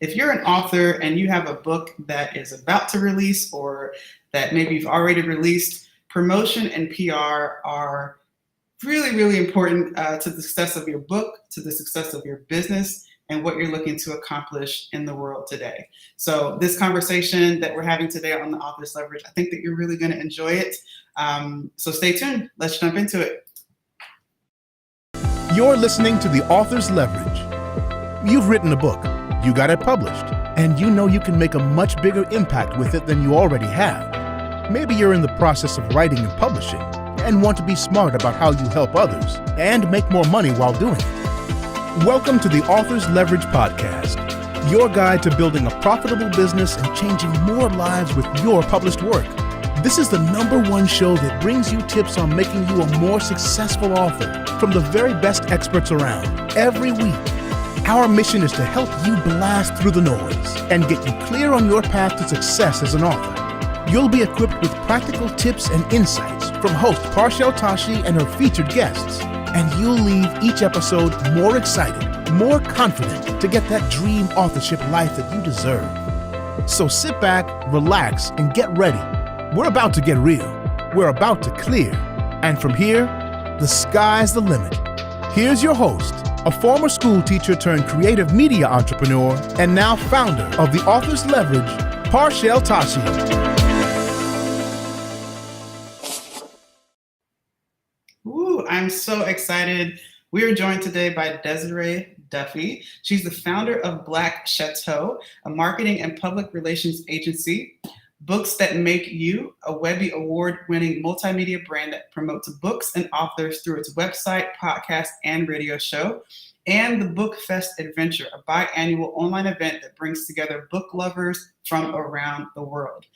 If you're an author and you have a book that is about to release or that maybe you've already released, promotion and PR are really, really important to the success of your book, to the success of your business, and what you're looking to accomplish in the world today. So this conversation that we're having today on the Author's Leverage, I think that you're really going to enjoy it. So stay tuned. Let's jump into it. You're listening to the Author's Leverage. You've written a book, you got it published, and you know you can make a much bigger impact with it than you already have. Maybe you're in the process of writing and publishing and want to be smart about how you help others and make more money while doing it. Welcome to the Author's Leverage Podcast, your guide to building a profitable business and changing more lives with your published work. This is the #1 show that brings you tips on making you a more successful author from the very best experts around every week. Our mission is to help you blast through the noise and get you clear on your path to success as an author. You'll be equipped with practical tips and insights from host Parshell Tashi and her featured guests. And you'll leave each episode more excited, more confident to get that dream authorship life that you deserve. So sit back, relax, and get ready. We're about to get real. We're about to clear. And from here, the sky's the limit. Here's your host, a former school teacher turned creative media entrepreneur and now founder of the Author's Leverage, Parshell Tashi. I'm so excited. We are joined today by Desireé Duffy. She's the founder of Black Château, a marketing and public relations agency. Books That Make You, a Webby Award-winning multimedia brand that promotes books and authors through its website, podcast, and radio show. And the BookFest Adventure, a biannual online event that brings together book lovers from around the world.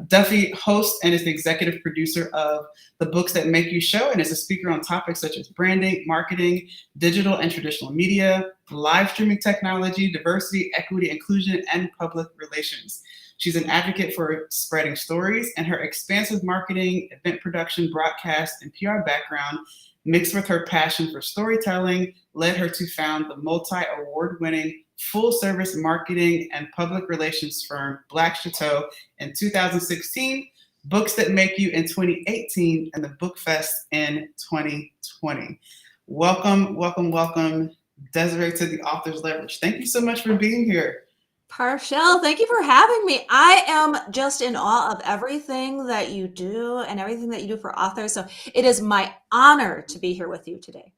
Duffy hosts and is the executive producer of the Books That Make You show and is a speaker on topics such as branding, marketing, digital and traditional media, live streaming technology, diversity, equity, inclusion, and public relations. She's an advocate for spreading stories, and her expansive marketing, event production, broadcast, and PR background, mixed with her passion for storytelling, led her to found the multi-award-winning full-service marketing and public relations firm Black Château in 2016, Books That Make You in 2018, and the BookFest in 2020. Welcome, welcome, welcome, Desireé, to the Author's Leverage. Thank you so much for being here. Parshell, thank you for having me. I am just in awe of everything that you do and everything that you do for authors. So it is my honor to be here with you today.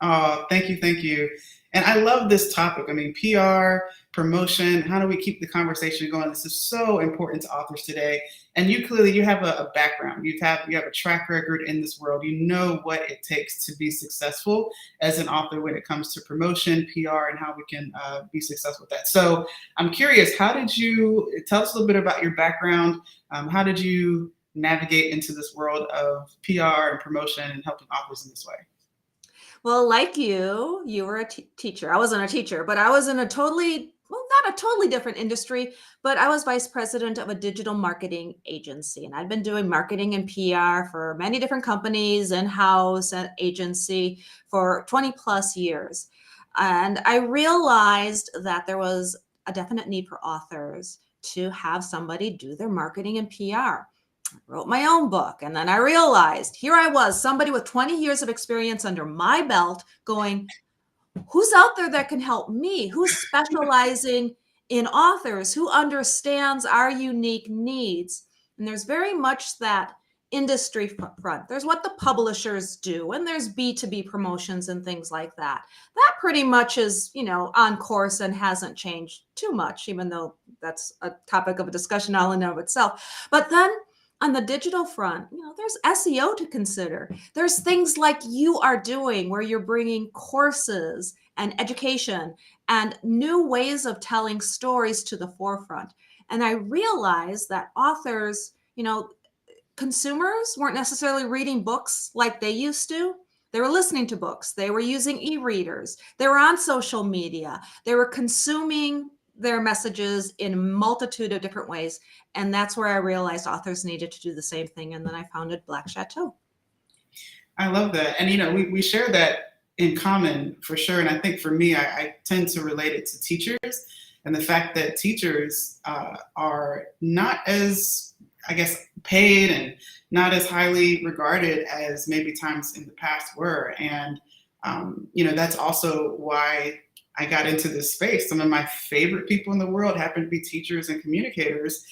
Oh, thank you, thank you. And I love this topic. I mean, PR, promotion, how do we keep the conversation going? This is so important to authors today. And you have a background. You have a track record in this world. You know what it takes to be successful as an author when it comes to promotion, PR, and how we can be successful with that. So I'm curious, how did you tell us a little bit about your background? How did you navigate into this world of PR and promotion and helping authors in this way? Well, like you were a teacher. I wasn't a teacher, but I was in not a totally different industry, but I was vice president of a digital marketing agency. And I'd been doing marketing and PR for many different companies, in-house and agency for 20 plus years. And I realized that there was a definite need for authors to have somebody do their marketing and PR. Wrote my own book. And then I realized here I was, somebody with 20 years of experience under my belt going, who's out there that can help me? Who's specializing in authors? Who understands our unique needs? And there's very much that industry front. There's what the publishers do, and there's B2B promotions and things like that. That pretty much is, on course and hasn't changed too much, even though that's a topic of a discussion all in and of itself. But then on the digital front, there's SEO to consider. There's things like you are doing where you're bringing courses and education and new ways of telling stories to the forefront. And I realized that authors, consumers weren't necessarily reading books like they used to. They were listening to books. They were using e-readers. They were on social media. They were consuming their messages in a multitude of different ways. And that's where I realized authors needed to do the same thing. And then I founded Black Château. I love that. And, we share that in common for sure. And I think for me, I tend to relate it to teachers. and the fact that teachers are not as, I guess, paid and not as highly regarded as maybe times in the past were. And, that's also why I got into this space. Some of my favorite people in the world happen to be teachers and communicators.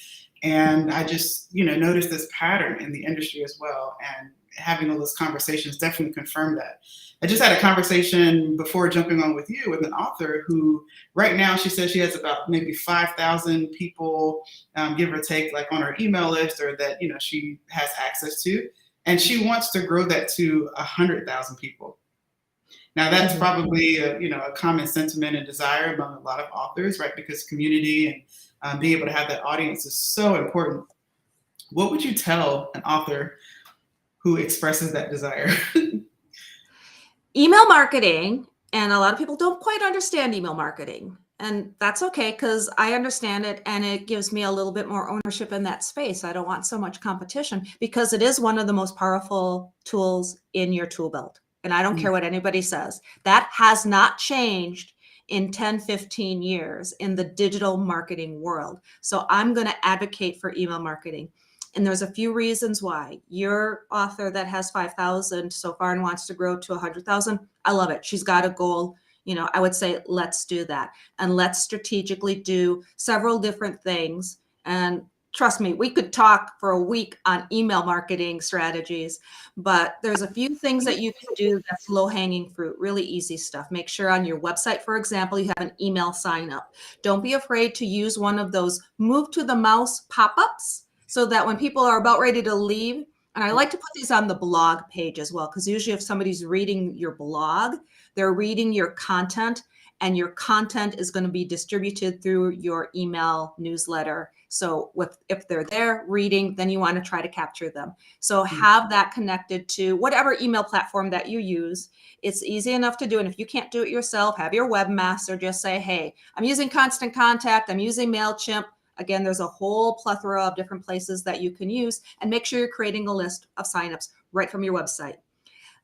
And I just, noticed this pattern in the industry as well. And having all those conversations definitely confirmed that. I just had a conversation before jumping on with you with an author who right now she says she has about maybe 5,000 people, give or take, like on her email list or that, she has access to. And she wants to grow that to 100,000 people. Now that's probably a common sentiment and desire among a lot of authors, right? Because community and being able to have that audience is so important. What would you tell an author who expresses that desire? Email marketing, and a lot of people don't quite understand email marketing. And that's okay, because I understand it and it gives me a little bit more ownership in that space. I don't want so much competition because it is one of the most powerful tools in your tool belt. And I don't care what anybody says. That has not changed in 10, 15 years in the digital marketing world. So I'm going to advocate for email marketing. And there's a few reasons why. Your author that has 5,000 so far and wants to grow to 100,000, I love it. She's got a goal. I would say, let's do that. And let's strategically do several different things. And trust me, we could talk for a week on email marketing strategies, but there's a few things that you can do that's low-hanging fruit, really easy stuff. Make sure on your website, for example, you have an email sign up. Don't be afraid to use one of those move to the mouse pop-ups so that when people are about ready to leave, and I like to put these on the blog page as well, because usually if somebody's reading your blog, they're reading your content, and your content is going to be distributed through your email newsletter. So if they're there reading, then you want to try to capture them. So have that connected to whatever email platform that you use. It's easy enough to do. And if you can't do it yourself, have your webmaster just say, hey, I'm using Constant Contact, I'm using MailChimp. Again, there's a whole plethora of different places that you can use, and make sure you're creating a list of signups right from your website.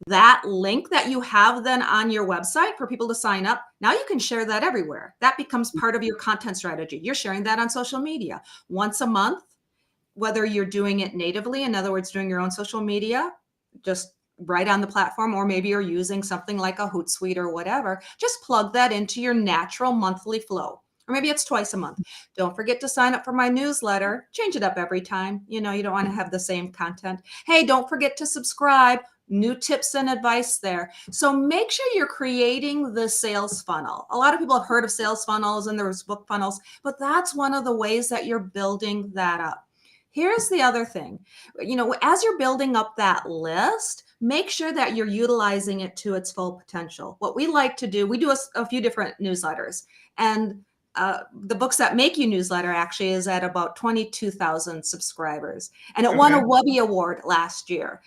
That link that you have then on your website for people to sign up, now you can share that everywhere. That becomes part of your content strategy. You're sharing that on social media once a month, whether you're doing it natively, in other words, doing your own social media, just right on the platform, or maybe you're using something like a Hootsuite or whatever, just plug that into your natural monthly flow. Or maybe it's twice a month. Don't forget to sign up for my newsletter. Change it up every time. You don't want to have the same content. Hey, don't forget to subscribe. New tips and advice there. So make sure you're creating the sales funnel. A lot of people have heard of sales funnels and there's book funnels, but that's one of the ways that you're building that up. Here's the other thing. As you're building up that list, make sure that you're utilizing it to its full potential. What we like to do, we do a few different newsletters, and the Books That Make You newsletter actually is at about 22,000 subscribers, and it won a Webby Award last year.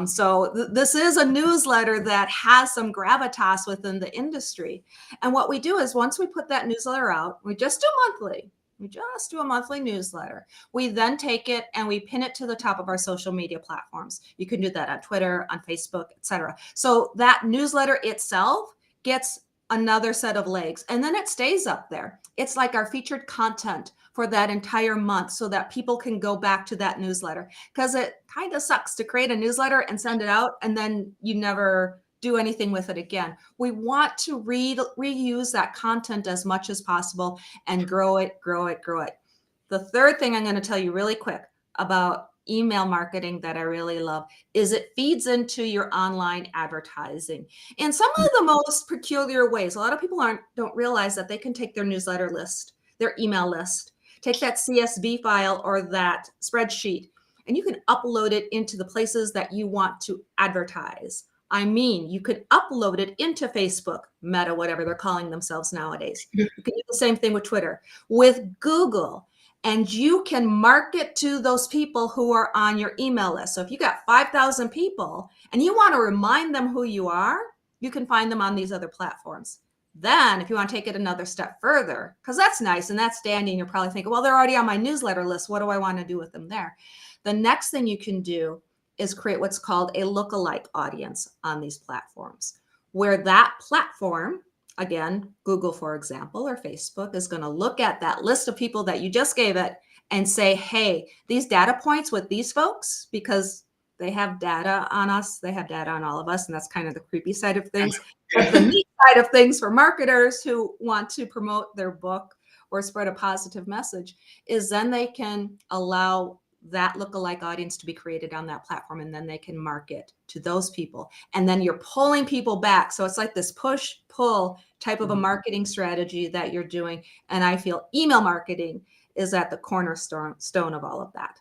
So this is a newsletter that has some gravitas within the industry. And what we do is once we put that newsletter out, we just do a monthly newsletter. We then take it and we pin it to the top of our social media platforms. You can do that on Twitter, on Facebook, etc. So that newsletter itself gets another set of legs, and then it stays up there. It's like our featured content for that entire month so that people can go back to that newsletter, because it kind of sucks to create a newsletter and send it out and then you never do anything with it again. We want to reuse that content as much as possible and grow it. The third thing I'm going to tell you really quick about email marketing that I really love is it feeds into your online advertising in some of the most peculiar ways. A lot of people don't realize that they can take their newsletter list, their email list, take that CSV file or that spreadsheet, and you can upload it into the places that you want to advertise. I mean, you could upload it into Facebook, Meta, whatever they're calling themselves nowadays. You can do the same thing with Twitter, with Google. And you can market to those people who are on your email list. So if you got 5,000 people and you want to remind them who you are, you can find them on these other platforms. Then if you want to take it another step further, because that's nice and that's dandy, and you're probably thinking, well, they're already on my newsletter list. What do I want to do with them there? The next thing you can do is create what's called a lookalike audience on these platforms, where that platform again, Google, for example, or Facebook is going to look at that list of people that you just gave it and say, hey, these data points with these folks, because they have data on us, they have data on all of us, and that's kind of the creepy side of things. But the neat side of things for marketers who want to promote their book or spread a positive message is then they can allow that lookalike audience to be created on that platform, and then they can market to those people. And then you're pulling people back. So it's like this push-pull type of a marketing strategy that you're doing. And I feel email marketing is at the cornerstone of all of that.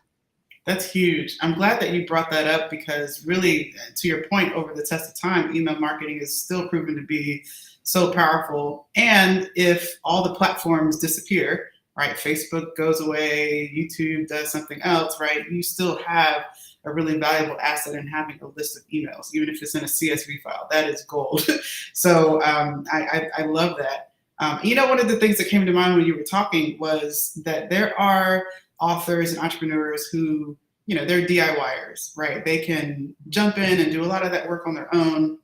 That's huge. I'm glad that you brought that up because really, to your point, over the test of time, email marketing is still proven to be so powerful. And if all the platforms disappear, right, Facebook goes away, YouTube does something else, right, you still have a really valuable asset in having a list of emails, even if it's in a CSV file. That is gold. So I love that. One of the things that came to mind when you were talking was that there are authors and entrepreneurs who, they're DIYers, right? They can jump in and do a lot of that work on their own,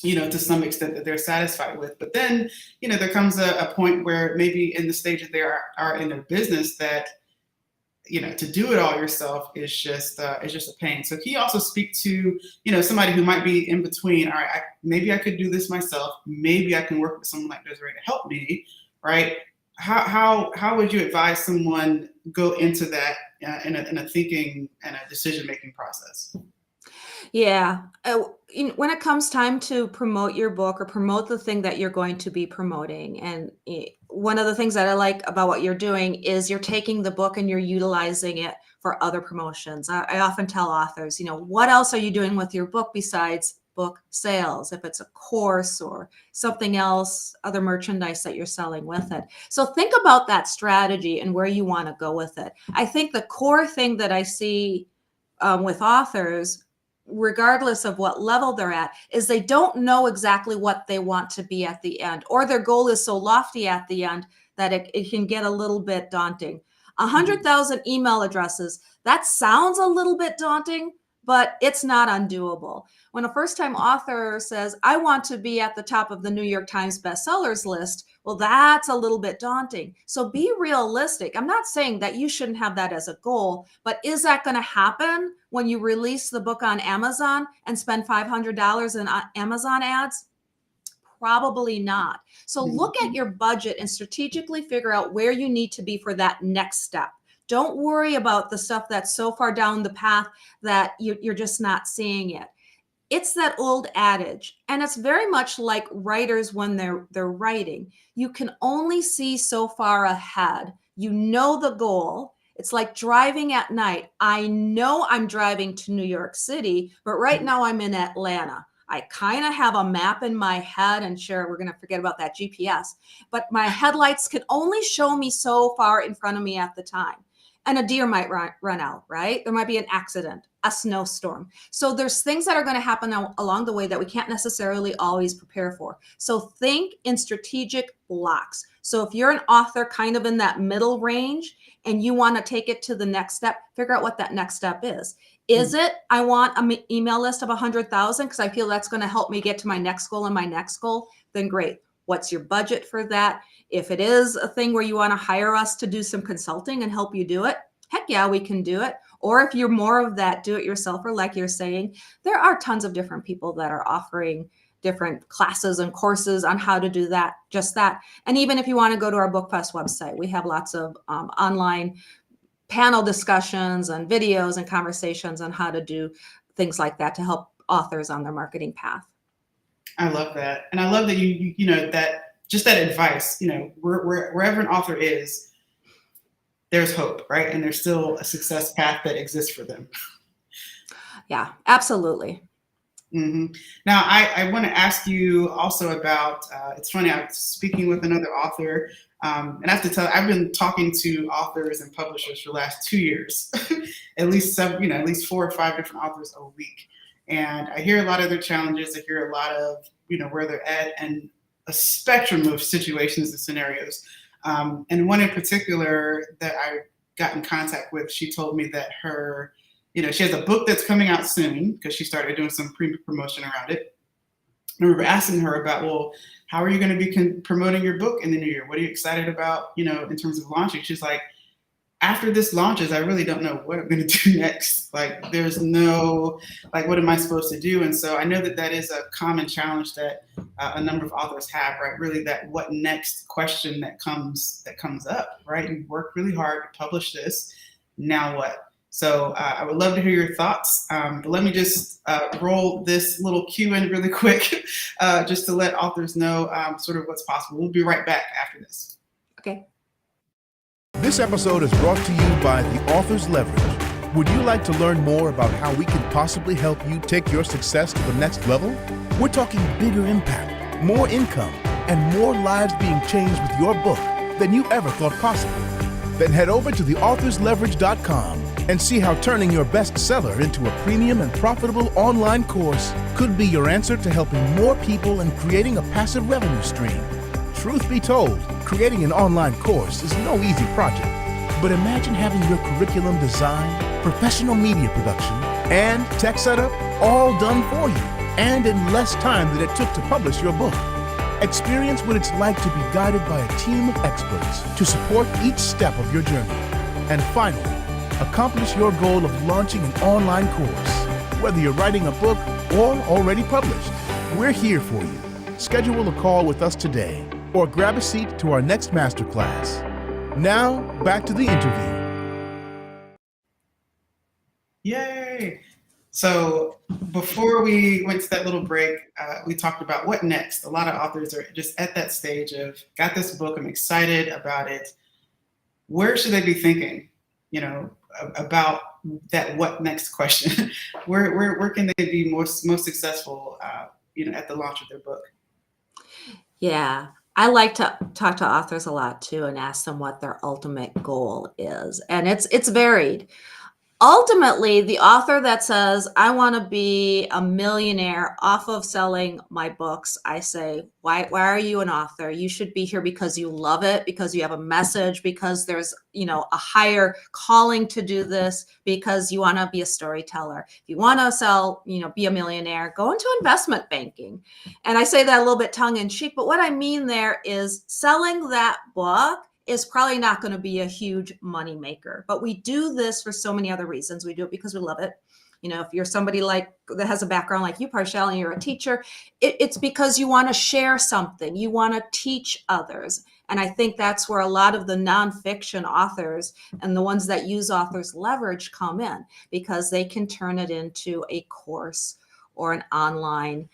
to some extent that they're satisfied with. But then, there comes a point where maybe in the stage that they are in their business that, to do it all yourself is just a pain. So can you also speak to, somebody who might be in between, all right, maybe I could do this myself. Maybe I can work with someone like Desireé to help me, right? How would you advise someone go into that in a thinking and a decision-making process? Yeah. When it comes time to promote your book or promote the thing that you're going to be promoting, and one of the things that I like about what you're doing is you're taking the book and you're utilizing it for other promotions. I often tell authors, what else are you doing with your book besides book sales? If it's a course or something else, other merchandise that you're selling with it. So think about that strategy and where you want to go with it. I think the core thing that I see with authors, regardless of what level they're at, is they don't know exactly what they want to be at the end, or their goal is so lofty at the end that it can get a little bit daunting. 100,000 email addresses, that sounds a little bit daunting, but it's not undoable. When a first-time author says, I want to be at the top of the New York Times bestsellers list, well, that's a little bit daunting. So be realistic. I'm not saying that you shouldn't have that as a goal, but is that going to happen when you release the book on Amazon and spend $500 in Amazon ads? Probably not. So look at your budget and strategically figure out where you need to be for that next step. Don't worry about the stuff that's so far down the path that you're just not seeing it. It's that old adage, and it's very much like writers when they're writing. You can only see so far ahead. You know the goal. It's like driving at night. I know I'm driving to New York City, but right now I'm in Atlanta. I kind of have a map in my head, and sure, we're going to forget about that GPS, but my headlights can only show me so far in front of me at the time. And a deer might run out, right? There might be an accident, a snowstorm. So there's things that are going to happen along the way that we can't necessarily always prepare for. So think in strategic blocks. So if you're an author kind of in that middle range and you want to take it to the next step, figure out what that next step is. Is it, I want an email list of 100,000 because I feel that's going to help me get to my next goal and my next goal? Then great. What's your budget for that? If it is a thing where you want to hire us to do some consulting and help you do it, heck yeah, we can do it. Or if you're more of that do-it-yourselfer, like you're saying, there are tons of different people that are offering different classes and courses on how to do that, just that. And even if you want to go to our BookFest website, we have lots of online panel discussions and videos and conversations on how to do things like that to help authors on their marketing path. I love that. And I love that you know, that just that advice, wherever an author is, there's hope, right? And there's still a success path that exists for them. Yeah, absolutely. Mm-hmm. Now, I want to ask you also about, it's funny, I was speaking with another author, and I have to tell you, I've been talking to authors and publishers for the last 2 years, at least 4 or 5 different authors a week. And I hear a lot of their challenges. I hear a lot of, where they're at and a spectrum of situations and scenarios. And one in particular that I got in contact with, she told me that she has a book that's coming out soon because she started doing some pre-promotion around it. I remember asking her about, well, how are you going to be promoting your book in the new year? What are you excited about, in terms of launching? She's like, after this launches, I really don't know what I'm going to do next. Like, there's no, like, what am I supposed to do? And so I know that that is a common challenge that a number of authors have, right? Really, that what next question that comes up, right? You worked really hard to publish this. Now what? So I would love to hear your thoughts. But let me just roll this little cue in really quick, just to let authors know sort of what's possible. We'll be right back after this. Okay. This episode is brought to you by the Author's Leverage. Would you like to learn more about how we can possibly help you take your success to the next level? We're talking bigger impact, more income, and more lives being changed with your book than you ever thought possible. Then head over to theauthor'sleverage.com and see how turning your bestseller into a premium and profitable online course could be your answer to helping more people and creating a passive revenue stream. Truth be told, creating an online course is no easy project. But imagine having your curriculum design, professional media production, and tech setup all done for you, and in less time than it took to publish your book. Experience what it's like to be guided by a team of experts to support each step of your journey. And finally, accomplish your goal of launching an online course. Whether you're writing a book or already published, we're here for you. Schedule a call with us today or grab a seat to our next masterclass. Now, back to the interview. Yay! So before we went to that little break, we talked about what next. A lot of authors are just at that stage of, got this book, I'm excited about it. Where should they be thinking, about that what next question? where can they be most successful, at the launch of their book? Yeah. I like to talk to authors a lot too and ask them what their ultimate goal is. And it's varied. Ultimately, the author that says, I want to be a millionaire off of selling my books, I say, why are you an author? You should be here because you love it, because you have a message, because there's, a higher calling to do this, because you want to be a storyteller. If you want to sell, be a millionaire, go into investment banking. And I say that a little bit tongue in cheek, but what I mean there is selling that book is probably not going to be a huge money maker. But we do this for so many other reasons. We do it because we love it. If you're somebody that has a background like you, Parshell, and you're a teacher, it's because you want to share something. You want to teach others. And I think that's where a lot of the nonfiction authors and the ones that use authors leverage come in, because they can turn it into a course or an online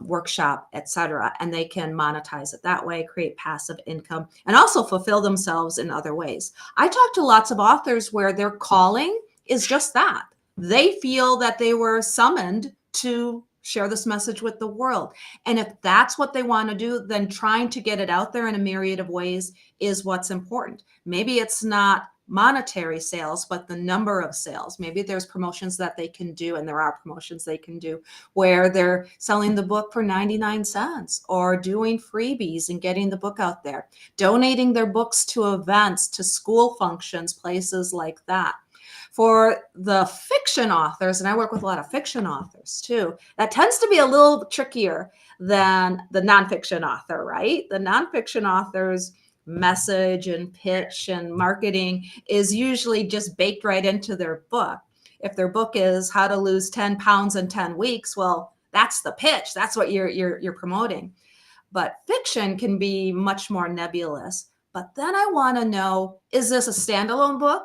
workshop, etc., and they can monetize it that way, create passive income, and also fulfill themselves in other ways. I talk to lots of authors where their calling is just that. They feel that they were summoned to share this message with the world. And if that's what they want to do, then trying to get it out there in a myriad of ways is what's important. Maybe it's not monetary sales, but the number of sales. Maybe there's promotions that they can do, and there are promotions they can do where they're selling the book for 99 cents or doing freebies and getting the book out there, donating their books to events, to school functions, places like that. For the fiction authors, and I work with a lot of fiction authors too, that tends to be a little trickier than the nonfiction author, right? The nonfiction authors message and pitch and marketing is usually just baked right into their book. If their book is how to lose 10 pounds in 10 weeks, well, that's the pitch. That's what you're promoting. But fiction can be much more nebulous. But then I want to know, is this a standalone book?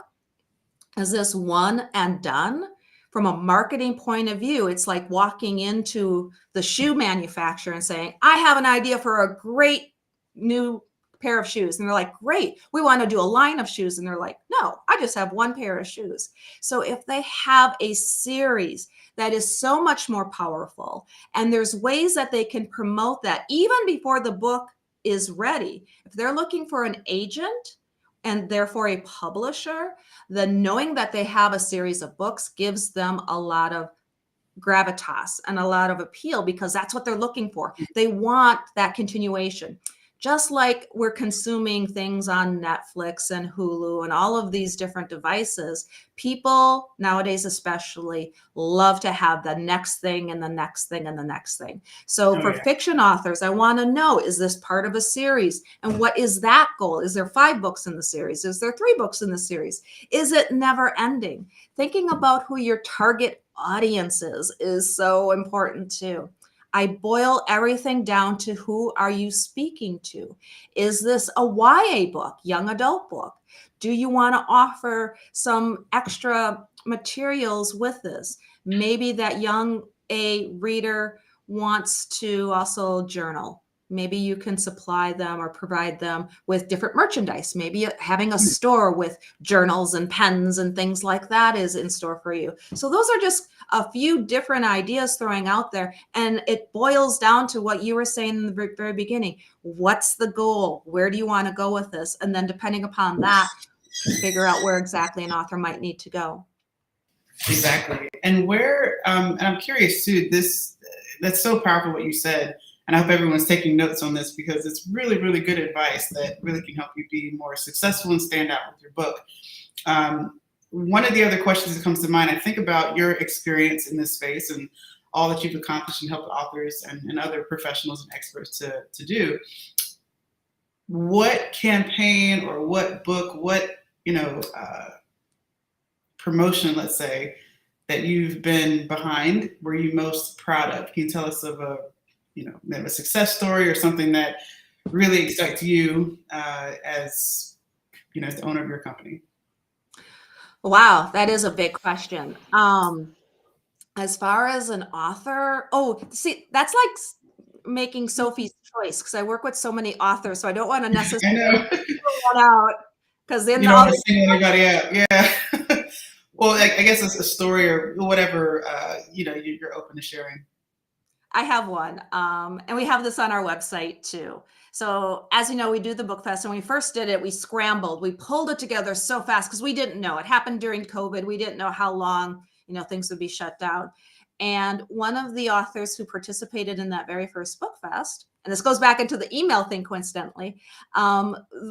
Is this one and done? From a marketing point of view, it's like walking into the shoe manufacturer and saying, I have an idea for a great new pair of shoes. And they're like, great, we want to do a line of shoes. And they're like, no, I just have one pair of shoes. So if they have a series that is so much more powerful, and there's ways that they can promote that even before the book is ready, if they're looking for an agent and therefore a publisher, then knowing that they have a series of books gives them a lot of gravitas and a lot of appeal, because that's what they're looking for. They want that continuation. Just like we're consuming things on Netflix and Hulu and all of these different devices, people nowadays especially love to have the next thing and the next thing and the next thing. So Oh, for yeah. fiction authors, I want to know, is this part of a series? And what is that goal? Is there 5 books in the series? Is there 3 books in the series? Is it never ending? Thinking about who your target audience is so important too. I boil everything down to who are you speaking to? Is this a YA book, young adult book? Do you want to offer some extra materials with this? Maybe that young A reader wants to also journal. Maybe you can supply them or provide them with different merchandise. Maybe having a store with journals and pens and things like that is in store for you. So those are just a few different ideas throwing out there. And it boils down to what you were saying in the very beginning. What's the goal? Where do you want to go with this? And then depending upon that, figure out where exactly an author might need to go. Exactly. And where, and I'm curious too, that's so powerful what you said. And I hope everyone's taking notes on this because it's really, really good advice that really can help you be more successful and stand out with your book. One of the other questions that comes to mind, I think about your experience in this space and all that you've accomplished and helped authors and other professionals and experts to do. What campaign or what book, what, promotion, let's say, that you've been behind were you most proud of? Can you tell us of a success story or something that really excites you as the owner of your company? Wow, that is a big question. As far as an author, see, that's like making Sophie's choice because I work with so many authors, so I don't want to I necessarily know. pull one out because then You don't want to single anybody out. Yeah. Well, I guess it's a story or whatever, you're open to sharing. I have one. And we have this on our website too. So as you know, we do the BookFest, and when we first did it, we scrambled. We pulled it together so fast because we didn't know. It happened during COVID. We didn't know how long, things would be shut down. And one of the authors who participated in that very first BookFest, and this goes back into the email thing coincidentally,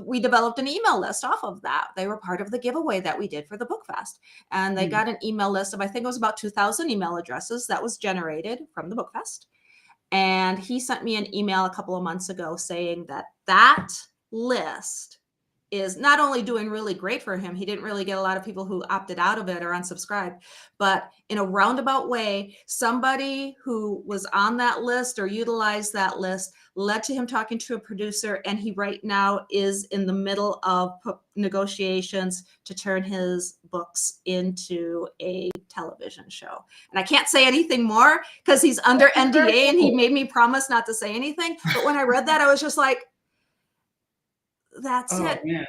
we developed an email list off of that. They were part of the giveaway that we did for the BookFest. And they got an email list of, I think it was about 2,000 email addresses that was generated from the BookFest. And he sent me an email a couple of months ago saying that list is not only doing really great for him. He didn't really get a lot of people who opted out of it or unsubscribed, but in a roundabout way, somebody who was on that list or utilized that list led to him talking to a producer. And he right now is in the middle of negotiations to turn his books into a television show. And I can't say anything more because he's under NDA and he made me promise not to say anything. But when I read that, I was just like, that's it. Man.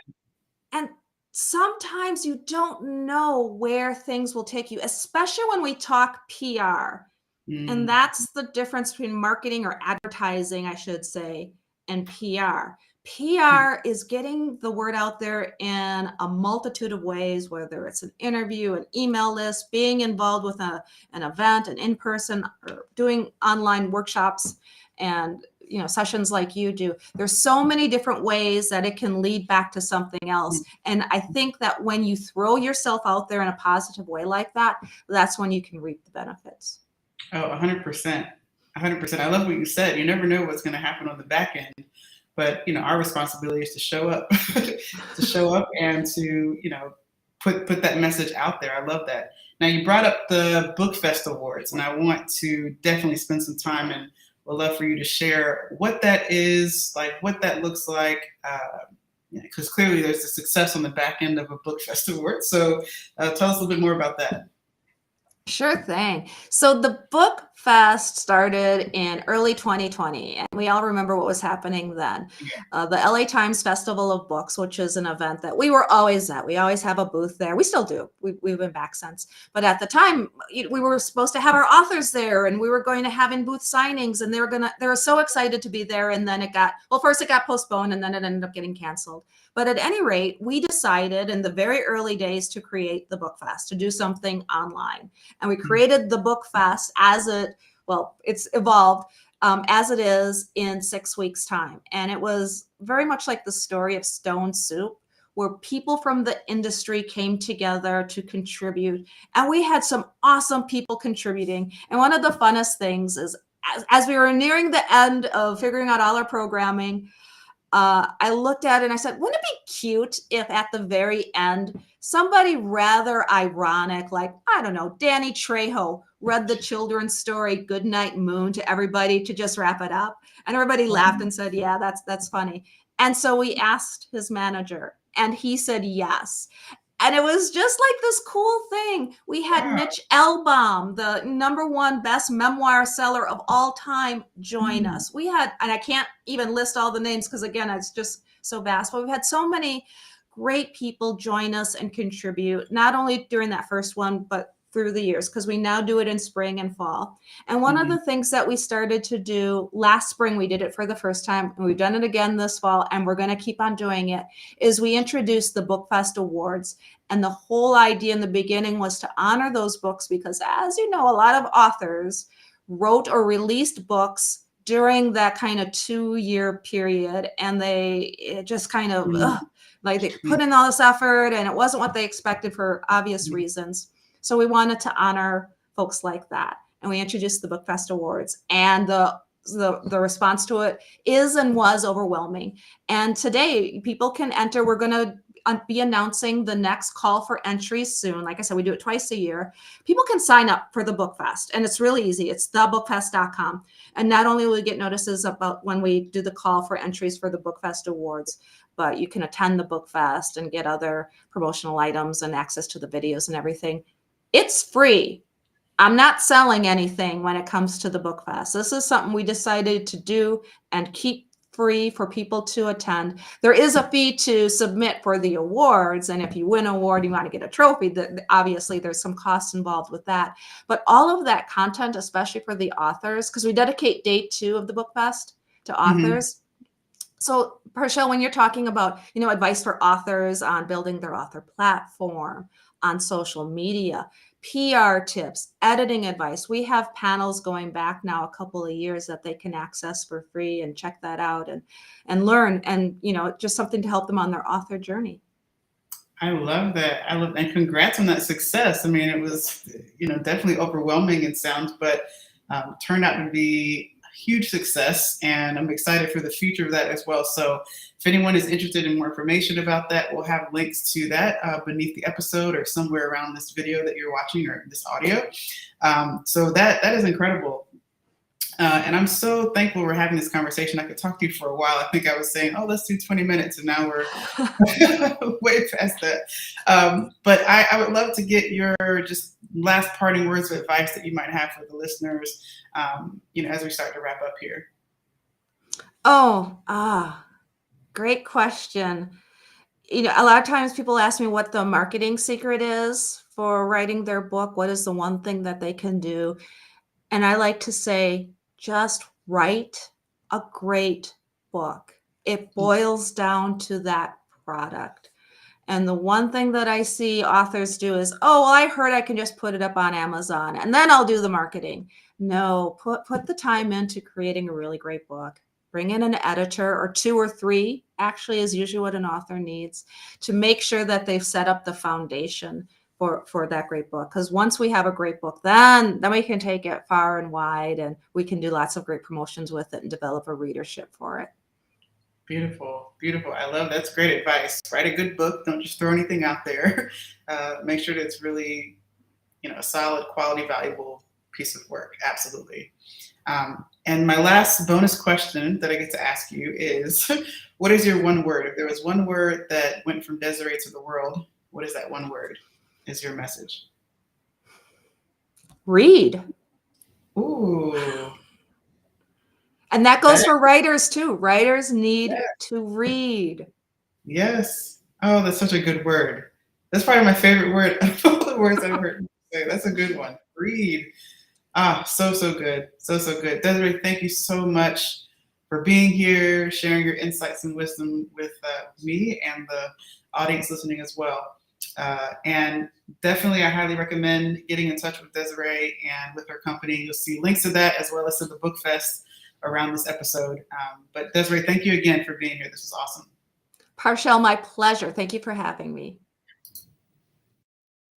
And sometimes you don't know where things will take you, especially when we talk PR. And that's the difference between marketing or advertising, I should say, and PR. PR is getting the word out there in a multitude of ways, whether it's an interview, an email list, being involved with an event, an in-person, or doing online workshops and sessions like you do. There's so many different ways that it can lead back to something else. And I think that when you throw yourself out there in a positive way like that, that's when you can reap the benefits. Oh, 100%. 100%. I love what you said. You never know what's going to happen on the back end. But, our responsibility is to show up, and to, put that message out there. I love that. Now, you brought up the BookFest Awards, and I want to definitely spend some time and would love for you to share what that is, like what that looks like, because clearly there's a success on the back end of a BookFest Award. So tell us a little bit more about that. Sure thing. So the BookFest started in early 2020, and we all remember what was happening then. The LA Times Festival of Books, which is an event that we were always at. We always have a booth there. We still do. We've been back since. But at the time, we were supposed to have our authors there, and we were going to have in-booth signings, and they were so excited to be there. And then first it got postponed, and then it ended up getting canceled. But at any rate, we decided in the very early days to create the BookFest, to do something online. And we created the BookFest it's evolved as it is in 6 weeks' time. And it was very much like the story of Stone Soup, where people from the industry came together to contribute. And we had some awesome people contributing. And one of the funnest things is as we were nearing the end of figuring out all our programming, I looked at it and I said, wouldn't it be cute if at the very end, somebody rather ironic, like, I don't know, Danny Trejo read the children's story, Goodnight Moon, to everybody to just wrap it up. And everybody laughed and said, yeah, that's funny. And so we asked his manager and he said yes. And it was just like this cool thing. We had Mitch Elbaum, the #1 best memoir seller of all time, join us. We had, and I can't even list all the names because again, it's just so vast, but we've had so many great people join us and contribute, not only during that first one, but through the years, because we now do it in spring and fall. And one of the things that we started to do last spring, we did it for the first time, and we've done it again this fall, and we're going to keep on doing it, is we introduced the BookFest Awards. And the whole idea in the beginning was to honor those books because, as you know, a lot of authors wrote or released books during that kind of 2-year period, and it just kind of like they put in all this effort and it wasn't what they expected for obvious reasons. So we wanted to honor folks like that. And we introduced the BookFest Awards, and the response to it is and was overwhelming. And today people can enter. We're going to be announcing the next call for entries soon. Like I said, we do it twice a year. People can sign up for the BookFest, and it's really easy. It's thebookfest.com. And not only will we get notices about when we do the call for entries for the BookFest Awards, but you can attend the BookFest and get other promotional items and access to the videos and everything. It's free. I'm not selling anything when it comes to the BookFest. This is something we decided to do and keep free for people to attend. There is a fee to submit for the awards, and if you win an award, you want to get a trophy. Obviously, there's some costs involved with that. But all of that content, especially for the authors, because we dedicate day 2 of the BookFest to authors. So, Parshell, when you're talking about, advice for authors on building their author platform, on social media, PR tips, editing advice, we have panels going back now a couple of years that they can access for free and check that out and learn, and just something to help them on their author journey. I love that. And congrats on that success. I mean, it was, definitely overwhelming in sound, but turned out to be huge success, and I'm excited for the future of that as well. So if anyone is interested in more information about that, we'll have links to that beneath the episode or somewhere around this video that you're watching or this audio. So that is incredible. And I'm so thankful we're having this conversation. I could talk to you for a while. I think I was saying, let's do 20 minutes, and now we're way past that. But I would love to get your just last parting words of advice that you might have for the listeners, as we start to wrap up here. Great question. A lot of times people ask me what the marketing secret is for writing their book. What is the one thing that they can do? And I like to say, just write a great book. It boils down to that product. And the one thing that I see authors do is, I heard I can just put it up on Amazon and then I'll do the marketing. No, put the time into creating a really great book. Bring in an editor, or 2 or 3 actually is usually what an author needs, to make sure that they've set up the foundation for that great book. Because once we have a great book, then we can take it far and wide, and we can do lots of great promotions with it and develop a readership for it. Beautiful. Beautiful. I love that's great advice. Write a good book. Don't just throw anything out there. Make sure that it's really, a solid, quality, valuable piece of work. Absolutely. And my last bonus question that I get to ask you is, what is your one word? If there was one word that went from Desireé to the world, what is that one word? Is your message? Read. Ooh. And that goes for writers too. Writers need to read. Yes. Oh, that's such a good word. That's probably my favorite word of all the words I've heard you say. That's a good one. Read. So good. So good. Desireé, thank you so much for being here, sharing your insights and wisdom with me and the audience listening as well. And definitely, I highly recommend getting in touch with Desireé and with her company. You'll see links to that as well as to the BookFest around this episode. But Desiree, thank you again for being here. This was awesome. Parshell, my pleasure. Thank you for having me.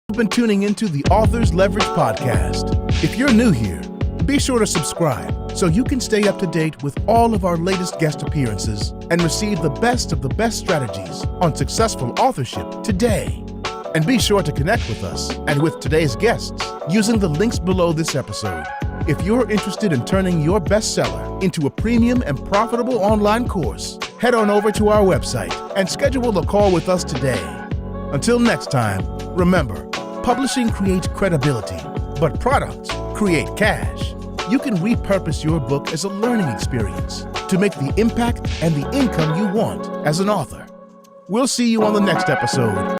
You've been tuning into the Authors Leverage podcast. If you're new here, be sure to subscribe so you can stay up to date with all of our latest guest appearances and receive the best of the best strategies on successful authorship today. And be sure to connect with us and with today's guests using the links below this episode. If you're interested in turning your bestseller into a premium and profitable online course, head on over to our website and schedule a call with us today. Until next time, remember, publishing creates credibility, but products create cash. You can repurpose your book as a learning experience to make the impact and the income you want as an author. We'll see you on the next episode.